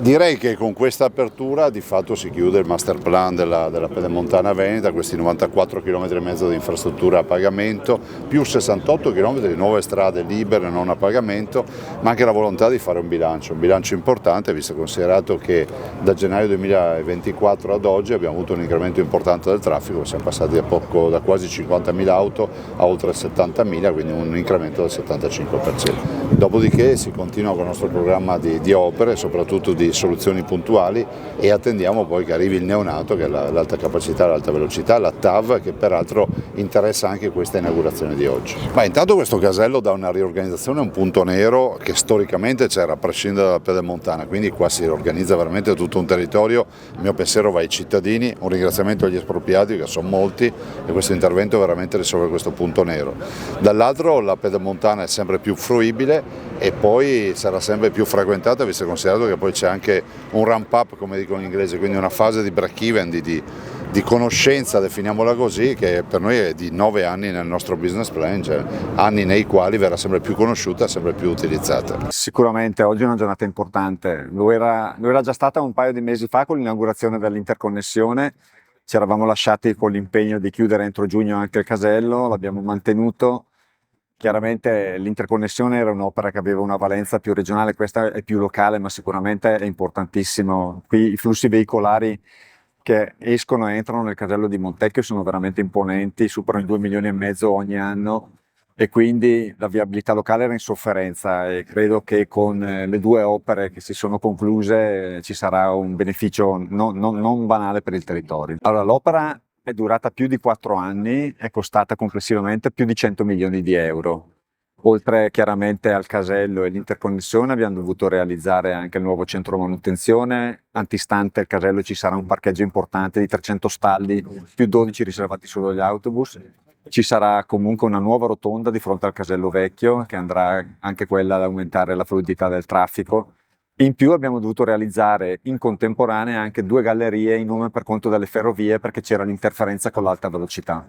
Direi che con questa apertura di fatto si chiude il master plan della Pedemontana Veneta, questi 94 km e mezzo di infrastruttura a pagamento, più 68 km di nuove strade libere non a pagamento, ma anche la volontà di fare un bilancio importante, visto e considerato che da gennaio 2024 ad oggi abbiamo avuto un incremento importante del traffico, siamo passati da quasi 50.000 auto a oltre 70.000, quindi un incremento del 75%. Dopodiché si continua con il nostro programma di opere, soprattutto di soluzioni puntuali, e attendiamo poi che arrivi il neonato, che è l'alta capacità, l'alta velocità, la TAV, che peraltro interessa anche questa inaugurazione di oggi. Ma intanto questo casello dà una riorganizzazione, un punto nero che storicamente c'era a prescindere dalla Pedemontana, quindi qua si riorganizza veramente tutto un territorio. Il mio pensiero va ai cittadini, un ringraziamento agli espropriati che sono molti, e questo intervento veramente risolve questo punto nero. Dall'altro la Pedemontana è sempre più fruibile e poi sarà sempre più frequentata, visto e considerato che poi c'è anche un ramp up, come dicono gli inglesi, quindi una fase di break even, di conoscenza, definiamola così, che per noi è di 9 anni nel nostro business plan, cioè anni nei quali verrà sempre più conosciuta, sempre più utilizzata. Sicuramente oggi è una giornata importante, lo era già stata un paio di mesi fa con l'inaugurazione dell'interconnessione. Ci eravamo lasciati con l'impegno di chiudere entro giugno anche il casello, l'abbiamo mantenuto. Chiaramente l'interconnessione era un'opera che aveva una valenza più regionale, questa è più locale, ma sicuramente è importantissimo. Qui i flussi veicolari che escono e entrano nel casello di Montecchio sono veramente imponenti, superano i 2,5 milioni ogni anno, e quindi la viabilità locale era in sofferenza, e credo che con le due opere che si sono concluse ci sarà un beneficio non banale per il territorio. Allora, l'opera è durata più di 4 anni, è costata complessivamente più di 100 milioni di euro. Oltre chiaramente al casello e l'interconnessione abbiamo dovuto realizzare anche il nuovo centro manutenzione. Antistante il casello ci sarà un parcheggio importante di 300 stalli, più 12 riservati solo agli autobus. Ci sarà comunque una nuova rotonda di fronte al casello vecchio, che andrà anche quella ad aumentare la fluidità del traffico. In più abbiamo dovuto realizzare in contemporanea anche 2 gallerie in nome per conto delle ferrovie, perché c'era l'interferenza con l'alta velocità.